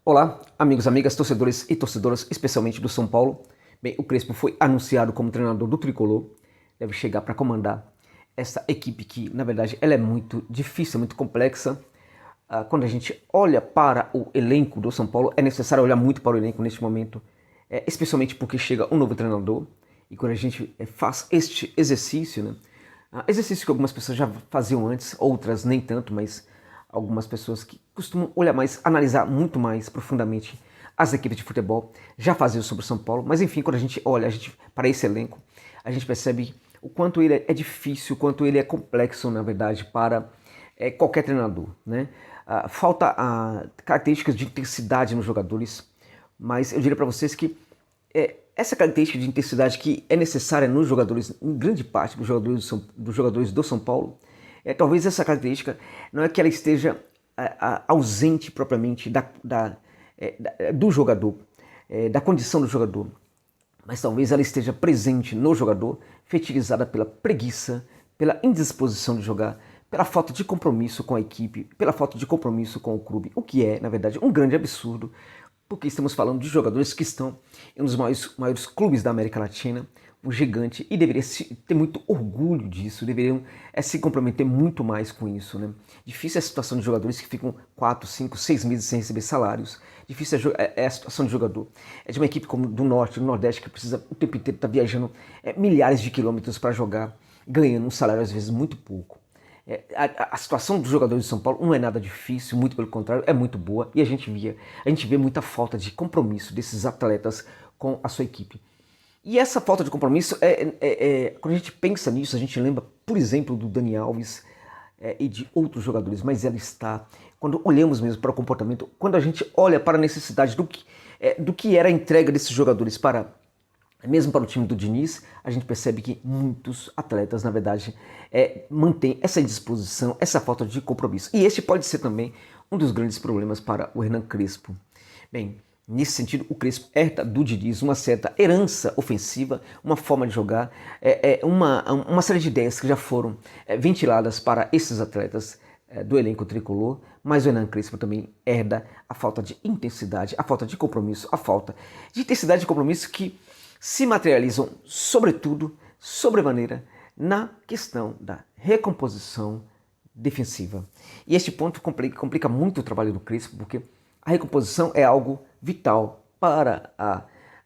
Olá, amigos, amigas, torcedores e torcedoras, especialmente do São Paulo. Bem, o Crespo foi anunciado como treinador do Tricolor, deve chegar para comandar essa equipe que, na verdade, ela é muito difícil, muito complexa. Quando a gente olha para o elenco do São Paulo, é necessário olhar muito para o elenco neste momento, especialmente porque chega um novo treinador, e quando a gente faz este exercício, né, exercício que algumas pessoas já faziam antes, outras nem tanto, mas algumas pessoas que costumam olhar mais, analisar muito mais profundamente as equipes de futebol, já faziam sobre o São Paulo, mas enfim, quando a gente olha para esse elenco, a gente percebe o quanto ele é difícil, o quanto ele é complexo, na verdade, para qualquer treinador, né? Falta características de intensidade nos jogadores, mas eu diria para vocês que essa característica de intensidade que é necessária nos jogadores, em grande parte dos jogadores do São Paulo, talvez essa característica não é que ela esteja ausente propriamente do jogador, da condição do jogador, mas talvez ela esteja presente no jogador, fertilizada pela preguiça, pela indisposição de jogar, pela falta de compromisso com a equipe, pela falta de compromisso com o clube, o que é, na verdade, um grande absurdo, porque estamos falando de jogadores que estão em um dos maiores clubes da América Latina, um gigante, e deveria ter muito orgulho disso, deveriam se comprometer muito mais com isso, né? Difícil é a situação de jogadores que ficam 4, 5, 6 meses sem receber salários, difícil é a situação de jogador, de uma equipe como do Norte, do Nordeste, que precisa o tempo inteiro estar viajando milhares de quilômetros para jogar, ganhando um salário às vezes muito pouco. A situação dos jogadores de São Paulo não é nada difícil, muito pelo contrário, é muito boa, e a gente vê muita falta de compromisso desses atletas com a sua equipe. E essa falta de compromisso, quando a gente pensa nisso, a gente lembra, por exemplo, do Dani Alves e de outros jogadores, mas ela está, quando olhamos mesmo para o comportamento, quando a gente olha para a necessidade do que era a entrega desses jogadores mesmo para o time do Diniz, a gente percebe que muitos atletas, na verdade, mantêm essa indisposição, essa falta de compromisso. E este pode ser também um dos grandes problemas para o Hernan Crespo. Bem, nesse sentido, o Crespo herda do Diniz uma certa herança ofensiva, uma forma de jogar, uma série de ideias que já foram ventiladas para esses atletas do elenco tricolor, mas o Hernan Crespo também herda a falta de intensidade, a falta de compromisso, a falta de intensidade e compromisso que se materializam, sobretudo, sobremaneira, na questão da recomposição defensiva. E este ponto complica muito o trabalho do Crespo, porque a recomposição é algo vital para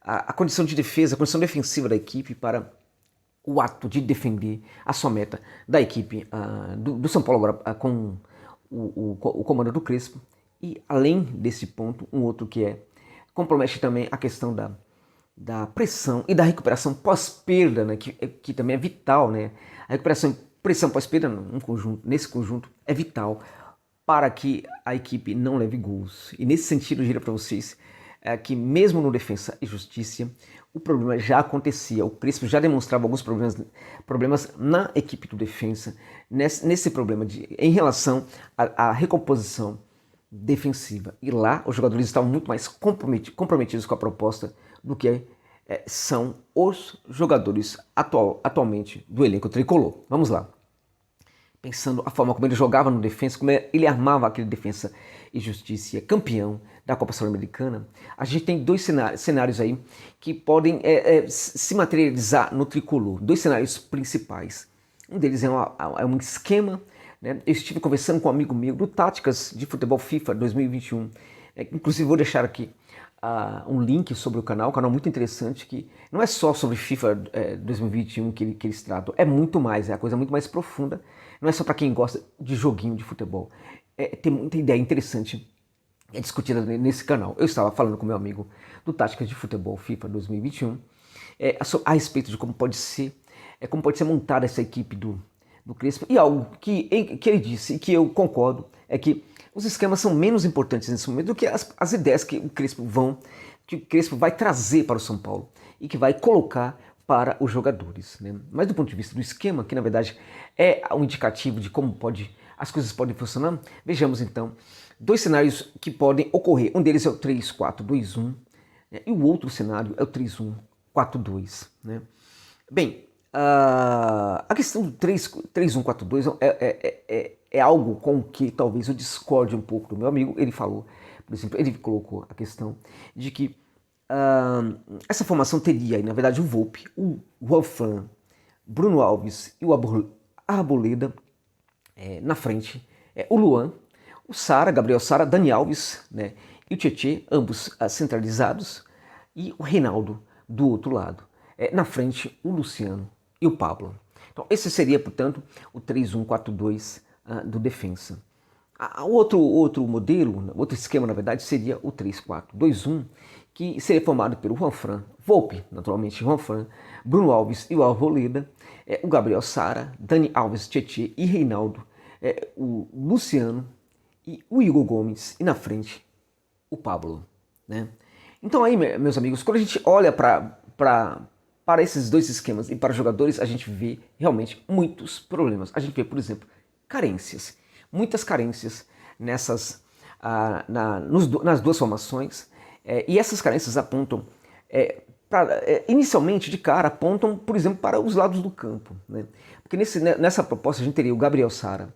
a condição de defesa, a condição defensiva da equipe, para o ato de defender a sua meta da equipe do São Paulo agora com o comando do Crespo. E além desse ponto, um outro que compromete também a questão da pressão e da recuperação pós-perda, né, que também é vital, né? A pressão pós-perda nesse conjunto é vital para que a equipe não leve gols. E nesse sentido, eu diria para vocês que mesmo no Defensa e Justiça, o problema já acontecia. O Crespo já demonstrava alguns problemas na equipe do Defensa, nesse problema em relação à recomposição defensiva. E lá os jogadores estavam muito mais comprometidos com a proposta do que são os jogadores atualmente do elenco tricolor. Vamos lá. Pensando a forma como ele jogava no Defensa, como ele armava aquele Defensa e Justiça campeão da Copa Sul-Americana, a gente tem dois cenários aí que podem se materializar no tricolor. Dois cenários principais. Um deles é um esquema, né? Eu estive conversando com um amigo meu do Táticas de Futebol FIFA 2021. Inclusive vou deixar aqui um link sobre o canal muito interessante, que não é só sobre FIFA 2021 que eles tratam, é muito mais, é a coisa muito mais profunda, não é só para quem gosta de joguinho de futebol, tem muita ideia interessante discutida nesse canal. Eu estava falando com meu amigo do Táticas de Futebol FIFA 2021 a respeito de como pode ser montada essa equipe do Crespo, e algo que ele disse e que eu concordo é que os esquemas são menos importantes nesse momento do que as ideias que o Crespo vai trazer para o São Paulo e que vai colocar para os jogadores, né? Mas do ponto de vista do esquema, que na verdade é um indicativo de como as coisas podem funcionar, vejamos então dois cenários que podem ocorrer. Um deles é o 3-4-2-1, né? E o outro cenário é o 3-1-4-2, né? Bem, a questão do 3-1-4-2 é algo com que talvez eu discorde um pouco do meu amigo. Ele falou, por exemplo, ele colocou a questão de que essa formação teria aí, na verdade, o Volpi, o Juanfran, Bruno Alves e o Arboleda na frente, o Luan, o Sara, Gabriel Sara, Dani Alves, né, e o Tietê, ambos centralizados, e o Reinaldo do outro lado. Na frente, o Luciano e o Pablo. Então, esse seria, portanto, o 3-1-4-2 do Defensa. Outro modelo, outro esquema, na verdade, seria o 3-4-2-1, que seria formado pelo Juanfran, Volpi, naturalmente, Juanfran, Bruno Alves e o Arboleda, o Gabriel Sara, Dani Alves, Tietê e Reinaldo, o Luciano e o Igor Gomes, e na frente, o Pablo, né? Então aí, meus amigos, quando a gente olha para esses dois esquemas e para os jogadores, a gente vê realmente muitos problemas. A gente vê, por exemplo, carências. Muitas carências nas duas formações. E essas carências apontam, inicialmente, de cara, apontam, por exemplo, para os lados do campo, né? Porque nessa proposta a gente teria o Gabriel Sara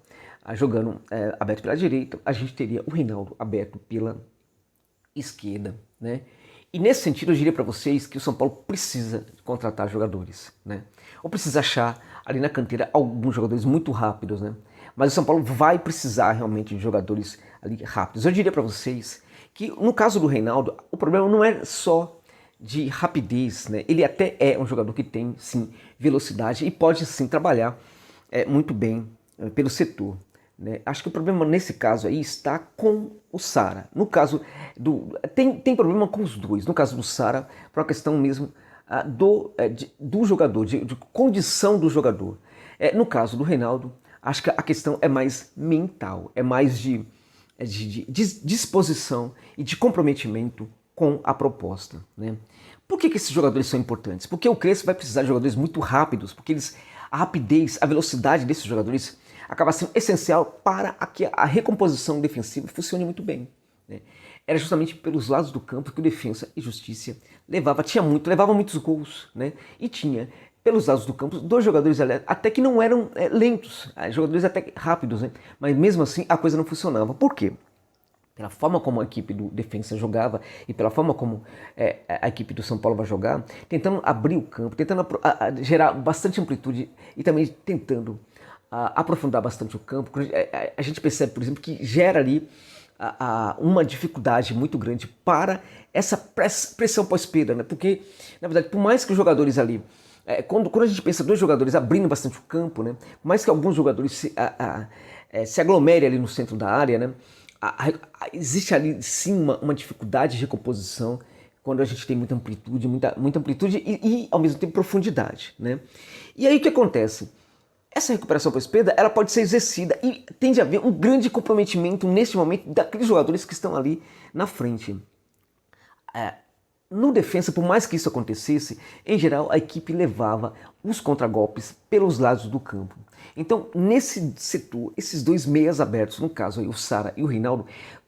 jogando aberto pela direita, a gente teria o Reinaldo aberto pela esquerda, né? E nesse sentido eu diria para vocês que o São Paulo precisa contratar jogadores, né? Ou precisa achar ali na canteira alguns jogadores muito rápidos, né? Mas o São Paulo vai precisar realmente de jogadores ali rápidos. Eu diria para vocês que no caso do Reinaldo, o problema não é só de rapidez, né? Ele até é um jogador que tem, sim, velocidade e pode, sim, trabalhar muito bem pelo setor, né? Acho que o problema nesse caso aí está com o Sara. No caso tem problema com os dois. No caso do Sara, por uma questão mesmo do jogador, de condição do jogador. No caso do Reinaldo, acho que a questão é mais mental, é mais de disposição e de comprometimento com a proposta, né? Por que esses jogadores são importantes? Porque o Crespo vai precisar de jogadores muito rápidos, porque a rapidez, a velocidade desses jogadores acaba sendo essencial para que a recomposição defensiva funcione muito bem, né? Era justamente pelos lados do campo que o Defensa e Justiça levava muitos gols, né? E tinha, pelos lados do campo, dois jogadores até que não eram lentos, jogadores até rápidos, né? Mas mesmo assim a coisa não funcionava. Por quê? Pela forma como a equipe do Defensa jogava e pela forma como a equipe do São Paulo vai jogar, tentando abrir o campo, tentando gerar bastante amplitude e também tentando aprofundar bastante o campo. A gente percebe, por exemplo, que gera ali uma dificuldade muito grande para essa pressão pós-perda, né? Porque, na verdade, por mais que os jogadores ali, quando a gente pensa dois jogadores abrindo bastante o campo, né? Por mais que alguns jogadores se aglomerem ali no centro da área, né? Existe ali sim uma dificuldade de recomposição quando a gente tem muita amplitude e ao mesmo tempo profundidade, né? E aí o que acontece? Essa recuperação pós-perda, ela pode ser exercida e tende a haver um grande comprometimento neste momento daqueles jogadores que estão ali na frente. No Defensa, por mais que isso acontecesse, em geral a equipe levava os contragolpes pelos lados do campo. Então, nesse setor, esses dois meias abertos, no caso aí, o Sara e o Reinaldo,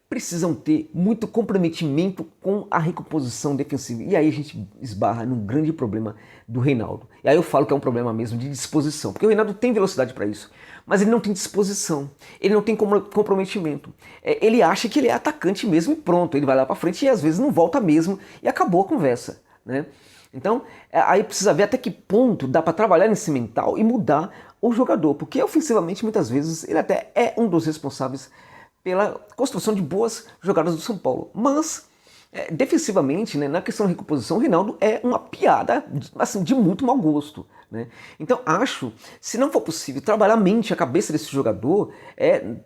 precisam ter muito comprometimento com a recomposição defensiva. E aí a gente esbarra num grande problema do Reinaldo. E aí eu falo que é um problema mesmo de disposição, porque o Reinaldo tem velocidade para isso, mas ele não tem disposição, ele não tem comprometimento. Ele acha que ele é atacante mesmo e pronto, ele vai lá para frente e às vezes não volta mesmo e acabou a conversa, né? Então, aí precisa ver até que ponto dá para trabalhar nesse mental e mudar o jogador, porque ofensivamente muitas vezes ele até é um dos responsáveis pela construção de boas jogadas do São Paulo. Mas, defensivamente, né, na questão da recomposição, o Reinaldo é uma piada assim, de muito mau gosto, né? Então, acho, se não for possível trabalhar a mente, a cabeça desse jogador,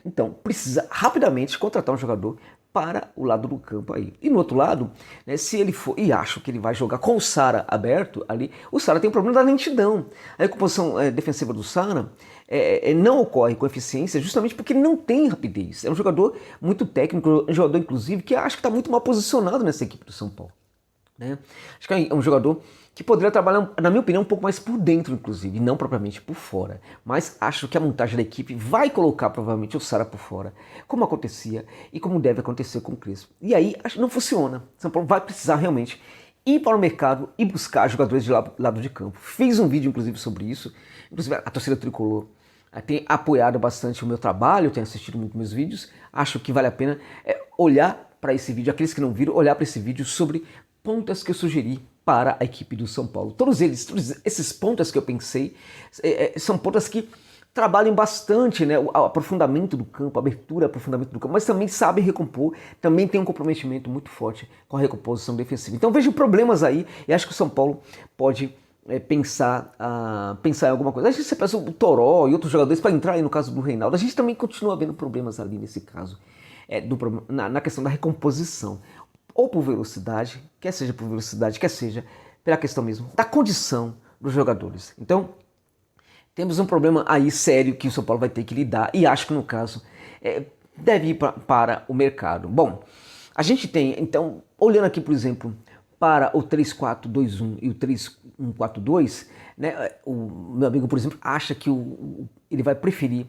então precisa rapidamente contratar um jogador para o lado do campo aí. E no outro lado, né, se ele for, e acho que ele vai jogar com o Sara aberto ali, o Sara tem um problema da lentidão. A recomposição defensiva do Sara não ocorre com eficiência justamente porque ele não tem rapidez. É um jogador muito técnico, um jogador inclusive que acho que está muito mal posicionado nessa equipe do São Paulo, né? Acho que é um jogador que poderia trabalhar, na minha opinião, um pouco mais por dentro, inclusive, e não propriamente por fora. Mas acho que a montagem da equipe vai colocar provavelmente o Sara por fora, como acontecia e como deve acontecer com o Crespo. E aí acho que não funciona. São Paulo vai precisar realmente ir para o mercado e buscar jogadores de lado de campo. Fiz um vídeo, inclusive, sobre isso. Inclusive, a torcida tricolor tem apoiado bastante o meu trabalho, tem assistido muito meus vídeos. Acho que vale a pena olhar para esse vídeo, aqueles que não viram, olhar para esse vídeo sobre pontas que eu sugeri para a equipe do São Paulo. Todos esses pontas que eu pensei, são pontas que trabalham bastante, né, o aprofundamento do campo, a abertura, aprofundamento do campo, mas também sabem recompor, também tem um comprometimento muito forte com a recomposição defensiva. Então vejo problemas aí e acho que o São Paulo pode pensar em alguma coisa. A gente pensa o Toró e outros jogadores para entrar aí no caso do Reinaldo. A gente também continua vendo problemas ali nesse caso, na questão da recomposição, ou por velocidade, quer seja por velocidade, quer seja pela questão mesmo da condição dos jogadores. Então temos um problema aí sério que o São Paulo vai ter que lidar e acho que no caso deve ir para o mercado. Bom, a gente tem então, olhando aqui por exemplo para o 3-4-2-1 e o 3-1-4-2, né, o meu amigo, por exemplo, acha que ele vai preferir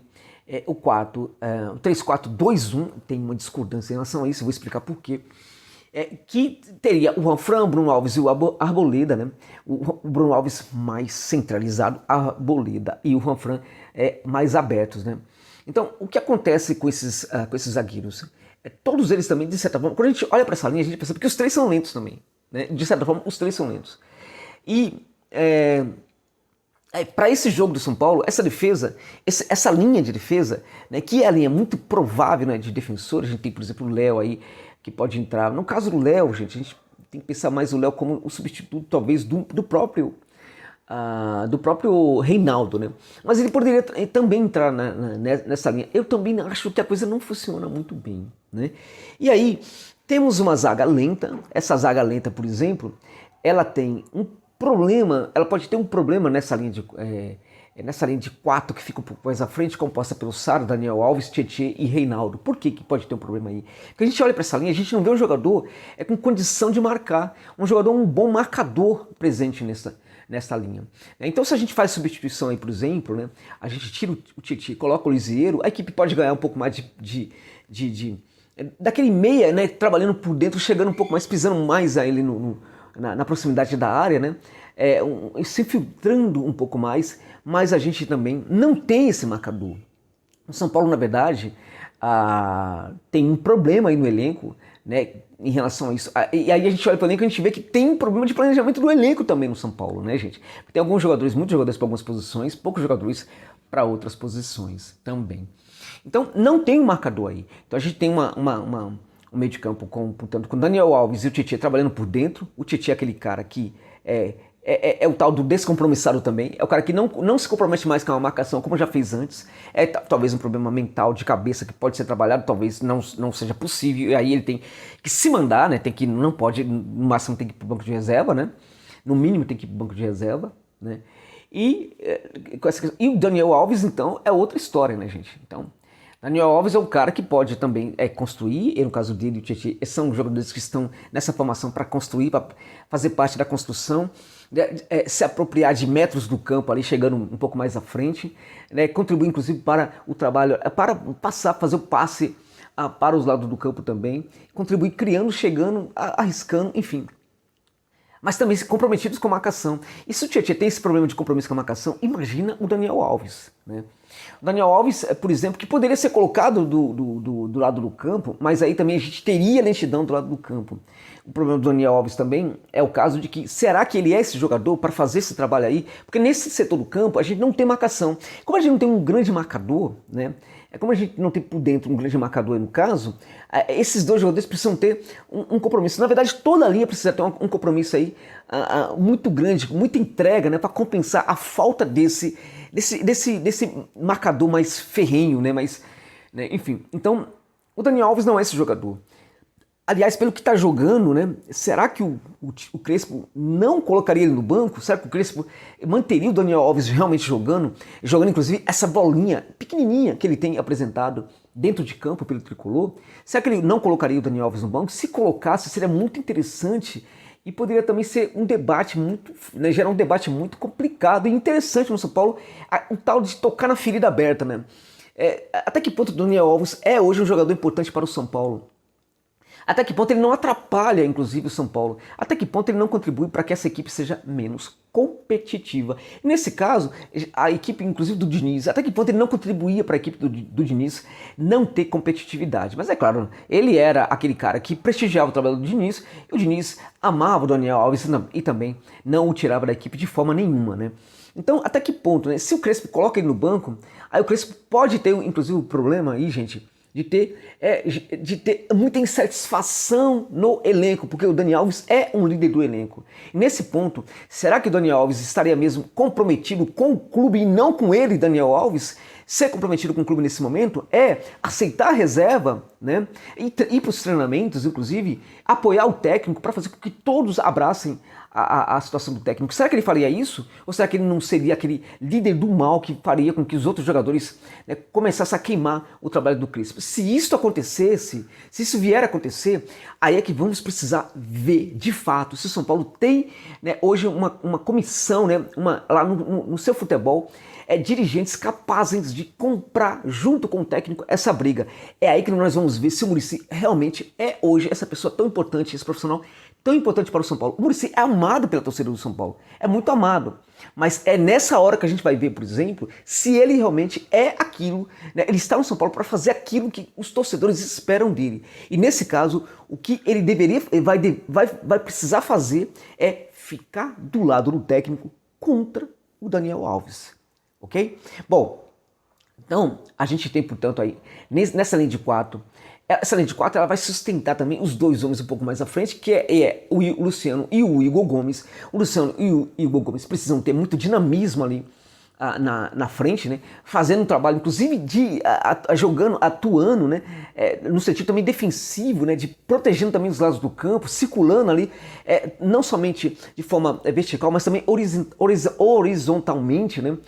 o 3-4-2-1, tem uma discordância em relação a isso, eu vou explicar por quê. Que teria o Juanfran, Bruno Alves e o Arboleda, né? O Bruno Alves mais centralizado, Arboleda e o Juanfran mais abertos, né? Então, o que acontece com esses zagueiros? Todos eles também, de certa forma, quando a gente olha para essa linha, a gente percebe que os três são lentos também, né? De certa forma, os três são lentos. E para esse jogo do São Paulo, essa defesa, essa linha de defesa, né, que é a linha muito provável, né, de defensores, a gente tem, por exemplo, o Léo aí, que pode entrar. No caso do Léo, gente, a gente tem que pensar mais o Léo como o substituto, talvez, do próprio Reinaldo, né? Mas ele poderia também entrar nessa linha. Eu também acho que a coisa não funciona muito bem, né? E aí, temos uma zaga lenta. Essa zaga lenta, por exemplo, ela tem um problema, ela pode ter um problema nessa linha de 4 que fica um pouco mais à frente, composta pelo Sara, Daniel Alves, Tietê e Reinaldo. Por que pode ter um problema aí? Porque a gente olha para essa linha, a gente não vê um jogador com condição de marcar, um bom marcador presente nessa linha. Então se a gente faz substituição aí, por exemplo, né, a gente tira o Tietê, coloca o Lisieiro, a equipe pode ganhar um pouco mais daquele meia, né, trabalhando por dentro, chegando um pouco mais, pisando mais a ele na proximidade da área, né, se infiltrando um pouco mais, mas a gente também não tem esse marcador. O São Paulo, na verdade, tem um problema aí no elenco, né, em relação a isso. E aí a gente olha para o elenco e a gente vê que tem um problema de planejamento do elenco também no São Paulo, né, gente? Tem alguns jogadores, muitos jogadores para algumas posições, poucos jogadores para outras posições também. Então, não tem um marcador aí. Então, a gente tem um meio de campo portanto, com Daniel Alves e o Tietê trabalhando por dentro. O Tietê é aquele cara que é o tal do descompromissado também. É o cara que não se compromete mais com a marcação, como já fez antes. Talvez um problema mental de cabeça que pode ser trabalhado, talvez não seja possível. E aí ele tem que se mandar, né? Não pode, no máximo tem que ir para o banco de reserva, né? No mínimo tem que ir para o banco de reserva, né? E o Daniel Alves, então, é outra história, né, gente? Então, Daniel Alves é um cara que pode também construir, e no caso dele, o Tietê, são jogadores que estão nessa formação para construir, para fazer parte da construção, se apropriar de metros do campo ali, chegando um pouco mais à frente, né, contribuir inclusive para o trabalho, para fazer o passe para os lados do campo também, contribuir criando, chegando, arriscando, enfim. Mas também comprometidos com a marcação. E se o Tietê tem esse problema de compromisso com a marcação, imagina o Daniel Alves, né? O Daniel Alves, por exemplo, que poderia ser colocado do lado do campo, mas aí também a gente teria lentidão do lado do campo. O problema do Daniel Alves também é o caso de que, será que ele é esse jogador para fazer esse trabalho aí? Porque nesse setor do campo a gente não tem marcação. Como a gente não tem um grande marcador, né? Como a gente não tem por dentro um grande marcador aí no caso, esses dois jogadores precisam ter um compromisso. Na verdade, toda a linha precisa ter um compromisso aí muito grande, muita entrega, né, para compensar a falta desse marcador mais ferrenho, né, enfim. Então, o Daniel Alves não é esse jogador. Aliás, pelo que está jogando, né? Será que o Crespo não colocaria ele no banco? Será que o Crespo manteria o Daniel Alves realmente jogando inclusive essa bolinha pequenininha que ele tem apresentado dentro de campo pelo tricolor? Será que ele não colocaria o Daniel Alves no banco? Se colocasse, seria muito interessante e poderia também ser um debate gerar um debate muito complicado e interessante no São Paulo, o tal de tocar na ferida aberta, né? Até que ponto o Daniel Alves é hoje um jogador importante para o São Paulo? Até que ponto ele não atrapalha, inclusive, o São Paulo? Até que ponto ele não contribui para que essa equipe seja menos competitiva? Nesse caso, a equipe, inclusive, do Diniz, até que ponto ele não contribuía para a equipe do Diniz não ter competitividade? Mas é claro, ele era aquele cara que prestigiava o trabalho do Diniz, e o Diniz amava o Daniel Alves e também não o tirava da equipe de forma nenhuma, né? Então, até que ponto, né? Se o Crespo coloca ele no banco, aí o Crespo pode ter, inclusive, um problema aí, gente, de ter muita insatisfação no elenco, porque o Dani Alves é um líder do elenco. E nesse ponto, será que o Dani Alves estaria mesmo comprometido com o clube e não com ele, Daniel Alves? Ser comprometido com o clube nesse momento é aceitar a reserva, né? Ir para os treinamentos, inclusive, apoiar o técnico para fazer com que todos abracem a situação do técnico. Será que ele faria isso? Ou será que ele não seria aquele líder do mal que faria com que os outros jogadores, né, começassem a queimar o trabalho do Crespo? Se isso acontecesse, se isso vier a acontecer, aí é que vamos precisar ver de fato se o São Paulo tem, né, hoje uma comissão, né, lá no seu futebol, dirigentes capazes de comprar junto com o técnico essa briga. É aí que nós vamos ver se o Muricy realmente é hoje essa pessoa tão importante, esse profissional tão importante para o São Paulo. O Muricy é amado pela torcida do São Paulo, é muito amado, mas é nessa hora que a gente vai ver, por exemplo, se ele realmente é aquilo, né? Ele está no São Paulo para fazer aquilo que os torcedores esperam dele. E nesse caso, o que ele vai precisar fazer é ficar do lado do técnico contra o Daniel Alves, ok? Bom, então a gente tem, portanto, aí nessa linha de 4. Essa linha de 4 ela vai sustentar também os dois homens um pouco mais à frente, que é o Luciano e o Igor Gomes. O Luciano e o Igor Gomes precisam ter muito dinamismo ali na frente, né? Fazendo um trabalho, inclusive, atuando, né? No sentido também defensivo, né? De protegendo também os lados do campo, circulando ali, não somente de forma vertical, mas também horizontalmente, né?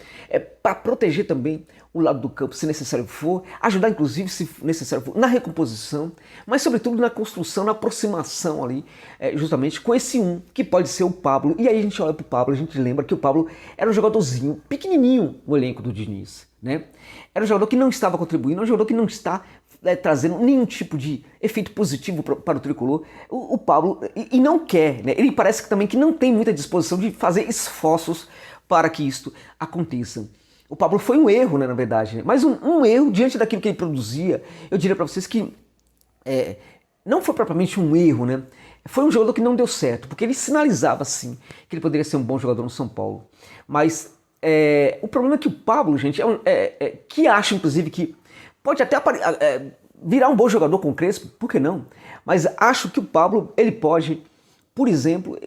Para proteger também o lado do campo, se necessário for, ajudar inclusive, se necessário for, na recomposição, mas sobretudo na construção, na aproximação ali, justamente com esse que pode ser o Pablo. E aí a gente olha para o Pablo, a gente lembra que o Pablo era um jogadorzinho pequenininho no elenco do Diniz, né? Era um jogador que não estava contribuindo, um jogador que não está trazendo nenhum tipo de efeito positivo para o tricolor. O Pablo, e não quer, né? Ele parece que também que não tem muita disposição de fazer esforços para que isto aconteça. O Pablo foi um erro, né, na verdade, né? Mas um erro diante daquilo que ele produzia. Eu diria para vocês que não foi propriamente um erro, né? Foi um jogador que não deu certo, porque ele sinalizava, sim, que ele poderia ser um bom jogador no São Paulo. Mas o problema é que o Pablo, gente, que acha, inclusive, que pode até virar um bom jogador com o Crespo, por que não? Mas acho que o Pablo, ele pode, por exemplo,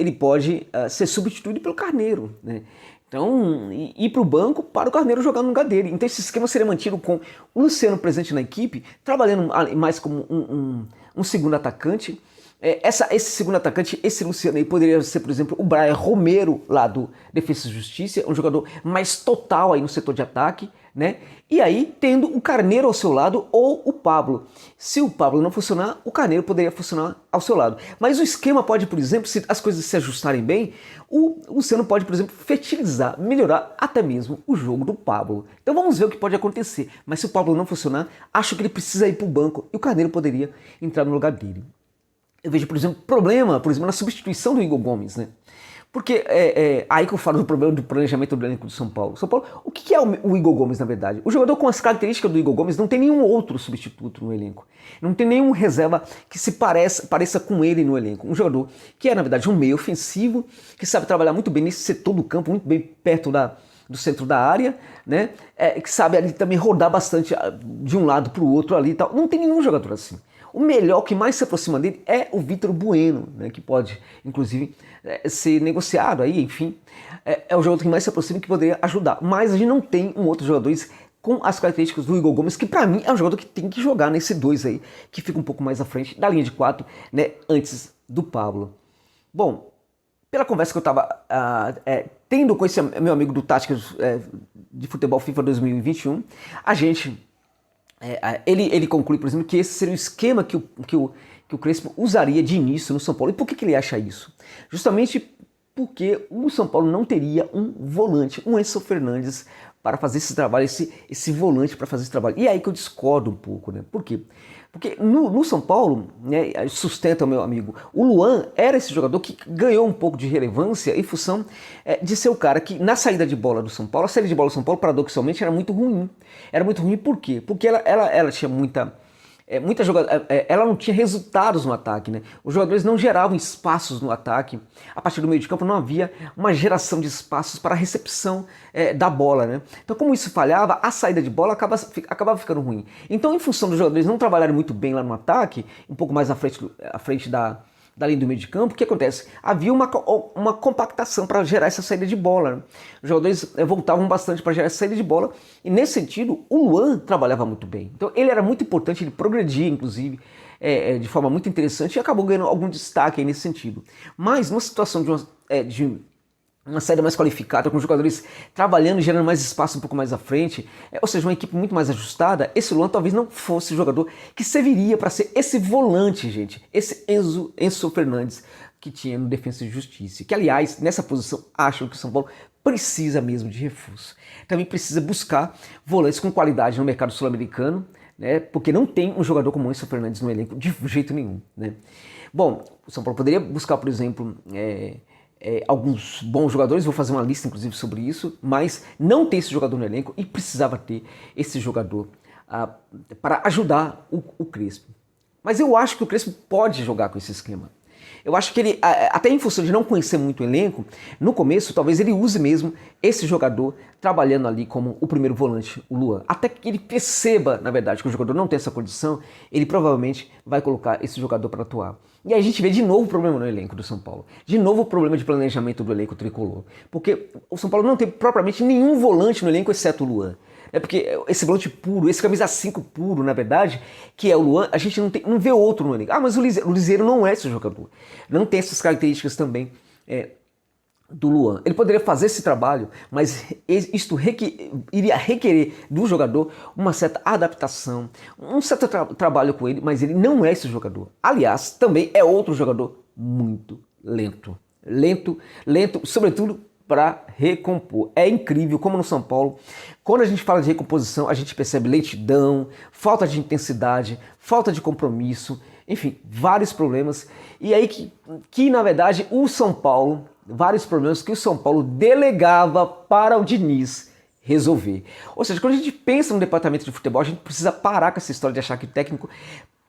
ser substituído pelo Carneiro, né? Então, ir para o banco para o Carneiro jogar no lugar dele. Então esse esquema seria mantido com o Luciano presente na equipe, trabalhando mais como um segundo atacante. Esse segundo atacante, esse Luciano aí, poderia ser, por exemplo, o Brian Romero, lá do Defesa e Justiça, um jogador mais total aí no setor de ataque, né? E aí, tendo o Carneiro ao seu lado ou o Pablo. Se o Pablo não funcionar, o Carneiro poderia funcionar ao seu lado. Mas o esquema pode, por exemplo, se as coisas se ajustarem bem, o Luciano pode, por exemplo, fertilizar, melhorar até mesmo o jogo do Pablo. Então vamos ver o que pode acontecer. Mas se o Pablo não funcionar, acho que ele precisa ir para o banco e o Carneiro poderia entrar no lugar dele. Eu vejo, por exemplo, problema, na substituição do Igor Gomes, né? Porque aí que eu falo do problema do planejamento do elenco do São Paulo. São Paulo, o que é o Igor Gomes, na verdade? O jogador com as características do Igor Gomes não tem nenhum outro substituto no elenco. Não tem nenhum reserva que se pareça com ele no elenco. Um jogador que é, na verdade, um meio ofensivo, que sabe trabalhar muito bem nesse setor do campo, muito bem perto do centro da área, né? Que sabe ali também rodar bastante de um lado para o outro ali e tal. Não tem nenhum jogador assim. O melhor, que mais se aproxima dele, é o Vitor Bueno, né, que pode, inclusive, ser negociado aí, enfim. É o jogador que mais se aproxima e que poderia ajudar. Mas a gente não tem um outro jogador com as características do Igor Gomes, que pra mim é um jogador que tem que jogar nesse 2 aí, que fica um pouco mais à frente da linha de 4, né, antes do Pablo. Bom, pela conversa que eu estava tendo com esse meu amigo do Táticas de Futebol FIFA 2021, a gente... ele conclui, por exemplo, que esse seria o esquema que o Crespo usaria de início no São Paulo. E por que ele acha isso? Justamente porque o São Paulo não teria um volante, um Enzo Fernandes, para fazer esse trabalho, esse volante para fazer esse trabalho. E é aí que eu discordo um pouco, né? Por quê? Porque no São Paulo, né, sustenta o meu amigo, o Luan era esse jogador que ganhou um pouco de relevância em função de ser o cara que, na saída de bola do São Paulo, a saída de bola do São Paulo, paradoxalmente, era muito ruim. Era muito ruim por quê? Porque ela tinha muita jogada, ela não tinha resultados no ataque, né? Os jogadores não geravam espaços no ataque. A partir do meio de campo não havia uma geração de espaços para a recepção da bola, né? Então, como isso falhava, a saída de bola acabava ficando ruim. Então, em função dos jogadores não trabalharem muito bem lá no ataque, um pouco mais à frente da linha do meio de campo, o que acontece? Havia uma compactação para gerar essa saída de bola, né? Os jogadores voltavam bastante para gerar essa saída de bola, e nesse sentido, o Luan trabalhava muito bem. Então ele era muito importante, ele progredia, inclusive, de forma muito interessante, e acabou ganhando algum destaque aí nesse sentido. Mas numa situação de uma saída mais qualificada, com jogadores trabalhando e gerando mais espaço um pouco mais à frente, ou seja, uma equipe muito mais ajustada, esse Luan talvez não fosse o jogador que serviria para ser esse volante, gente, esse Enzo Fernandes que tinha no Defensa e Justiça, que aliás, nessa posição, acham que o São Paulo precisa mesmo de reforço. Também precisa buscar volantes com qualidade no mercado sul-americano, né, porque não tem um jogador como o Enzo Fernandes no elenco de jeito nenhum, né. Bom, o São Paulo poderia buscar, por exemplo, alguns bons jogadores, vou fazer uma lista inclusive sobre isso, mas não tem esse jogador no elenco e precisava ter esse jogador para ajudar o Crespo. Mas eu acho que o Crespo pode jogar com esse esquema. Eu acho que ele, até em função de não conhecer muito o elenco, no começo talvez ele use mesmo esse jogador trabalhando ali como o primeiro volante, o Luan. Até que ele perceba, na verdade, que o jogador não tem essa condição, ele provavelmente vai colocar esse jogador para atuar. E aí a gente vê de novo o problema no elenco do São Paulo. De novo o problema de planejamento do elenco tricolor. Porque o São Paulo não tem propriamente nenhum volante no elenco, exceto o Luan. É porque esse volante puro, esse camisa 5 puro, na verdade, que é o Luan, a gente não vê outro no elenco. Ah, mas o Liseiro não é esse jogador. Não tem essas características também do Luan. Ele poderia fazer esse trabalho, mas isto iria requerer do jogador uma certa adaptação, um certo trabalho com ele, mas ele não é esse jogador. Aliás, também é outro jogador muito lento. Lento, sobretudo para recompor. É incrível como no São Paulo, quando a gente fala de recomposição, a gente percebe lentidão, falta de intensidade, falta de compromisso, enfim, vários problemas. E aí que na verdade, o São Paulo, vários problemas que o São Paulo delegava para o Diniz resolver. Ou seja, quando a gente pensa no departamento de futebol, a gente precisa parar com essa história de achar que o técnico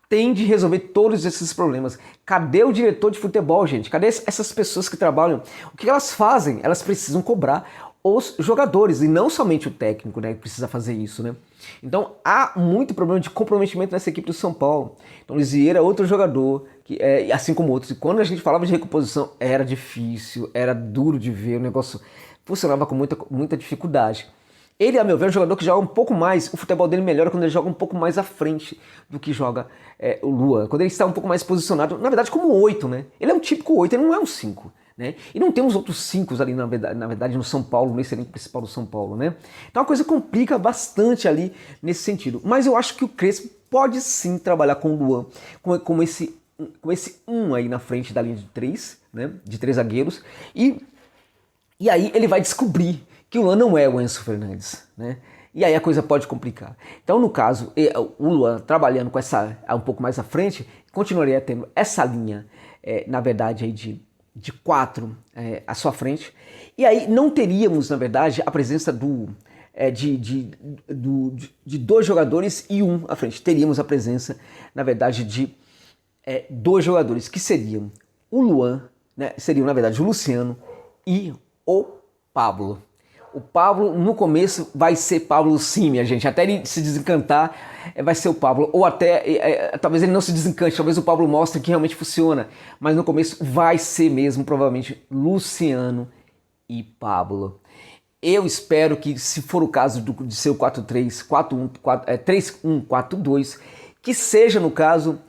tem de resolver todos esses problemas. Cadê o diretor de futebol, gente? Cadê essas pessoas que trabalham? O que elas fazem? Elas precisam cobrar os jogadores, e não somente o técnico, né, que precisa fazer isso, né? Então há muito problema de comprometimento nessa equipe do São Paulo. Então o Lisieiro é outro jogador, que assim como outros. E quando a gente falava de recomposição, era difícil, era duro de ver, o negócio funcionava com muita dificuldade. Ele, a meu ver, é um jogador que joga um pouco mais, o futebol dele melhora quando ele joga um pouco mais à frente do que joga o Luan. Quando ele está um pouco mais posicionado, na verdade como 8, né? Ele é um típico 8, ele não é um 5. Né? E não temos outros 5 ali, na verdade, no São Paulo, nesse elenco principal do São Paulo, né? Então a coisa complica bastante ali nesse sentido. Mas eu acho que o Crespo pode sim trabalhar com o Luan, com esse 1 aí na frente da linha de 3, né? De 3 zagueiros. E aí ele vai descobrir que o Luan não é o Enzo Fernandes, né? E aí a coisa pode complicar. Então, no caso, o Luan trabalhando com essa um pouco mais à frente, continuaria tendo essa linha, na verdade, aí de 4 à sua frente. E aí não teríamos, na verdade, a presença de 2 jogadores e 1 à frente. Teríamos a presença, na verdade, de 2 jogadores, que seriam o Luan, né? Seriam, na verdade, o Luciano e o Pablo. O Pablo, no começo, vai ser Pablo sim, minha gente. Até ele se desencantar, vai ser o Pablo. Ou até, talvez ele não se desencante, talvez o Pablo mostre que realmente funciona. Mas no começo vai ser mesmo, provavelmente, Luciano e Pablo. Eu espero que, se for o caso de ser o 4-3, 4-1, 3-1, 4-2, que seja, no caso,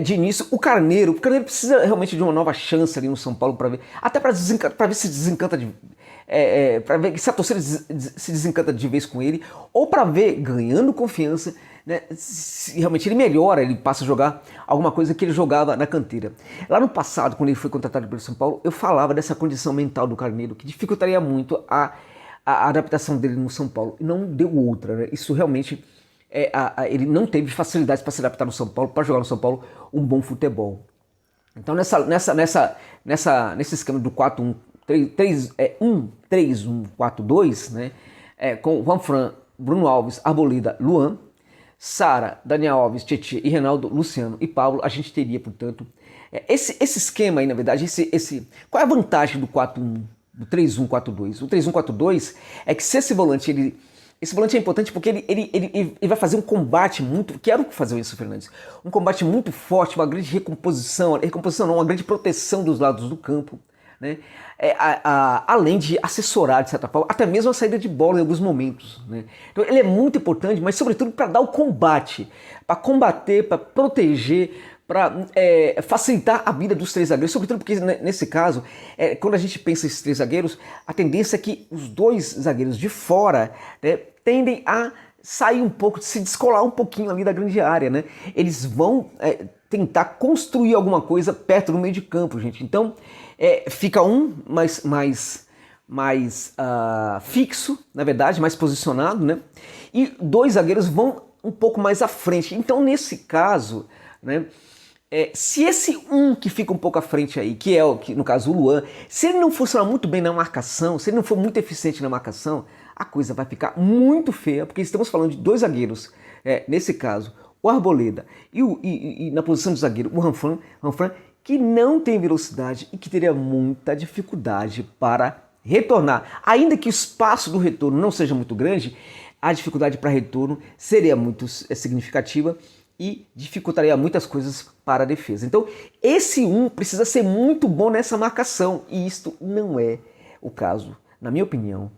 de início, o Carneiro. O Carneiro precisa realmente de uma nova chance ali no São Paulo para ver. Até para ver se desencanta para ver se a torcida se desencanta de vez com ele, ou para ver, ganhando confiança, né, se realmente ele melhora, ele passa a jogar alguma coisa que ele jogava na canteira. Lá no passado, quando ele foi contratado pelo São Paulo, eu falava dessa condição mental do Carneiro, que dificultaria muito a adaptação dele no São Paulo. E não deu outra, né? Isso realmente ele não teve facilidades para se adaptar no São Paulo, para jogar no São Paulo um bom futebol. Então nesse esquema do 4-1-3-1-4-2, né, com Juanfran, Bruno Alves, Arboleda, Luan, Sara, Daniel Alves, Tietê e Reinaldo, Luciano e Pablo, a gente teria, portanto, esse esquema aí, na verdade, qual é a vantagem do 4-1, do 3-1-4-2? O 3-1-4-2 é que se esse volante é importante porque ele vai fazer um combate muito, quero fazer o Enzo Fernandes, um combate muito forte, uma grande recomposição não, uma grande proteção dos lados do campo, né? Além de assessorar, de certa forma, até mesmo a saída de bola em alguns momentos, né? Então ele é muito importante, mas sobretudo para dar o combate, para combater, para proteger, para facilitar a vida dos três zagueiros, sobretudo porque nesse caso, quando a gente pensa esses três zagueiros, a tendência é que os dois zagueiros de fora, né, tendem a sair um pouco, se descolar um pouquinho ali da grande área, né? Eles vão tentar construir alguma coisa perto do meio de campo, gente. Então fica um mais fixo, na verdade, mais posicionado, né? E dois zagueiros vão um pouco mais à frente. Então nesse caso, né, se esse um que fica um pouco à frente aí, que é no caso o Luan, se ele não funcionar muito bem na marcação, se ele não for muito eficiente na marcação, a coisa vai ficar muito feia, porque estamos falando de dois zagueiros, nesse caso, o Arboleda e na posição de zagueiro o Juanfran, que não tem velocidade e que teria muita dificuldade para retornar. Ainda que o espaço do retorno não seja muito grande, a dificuldade para retorno seria muito significativa e dificultaria muitas coisas para a defesa. Então, esse precisa ser muito bom nessa marcação, e isto não é o caso, na minha opinião,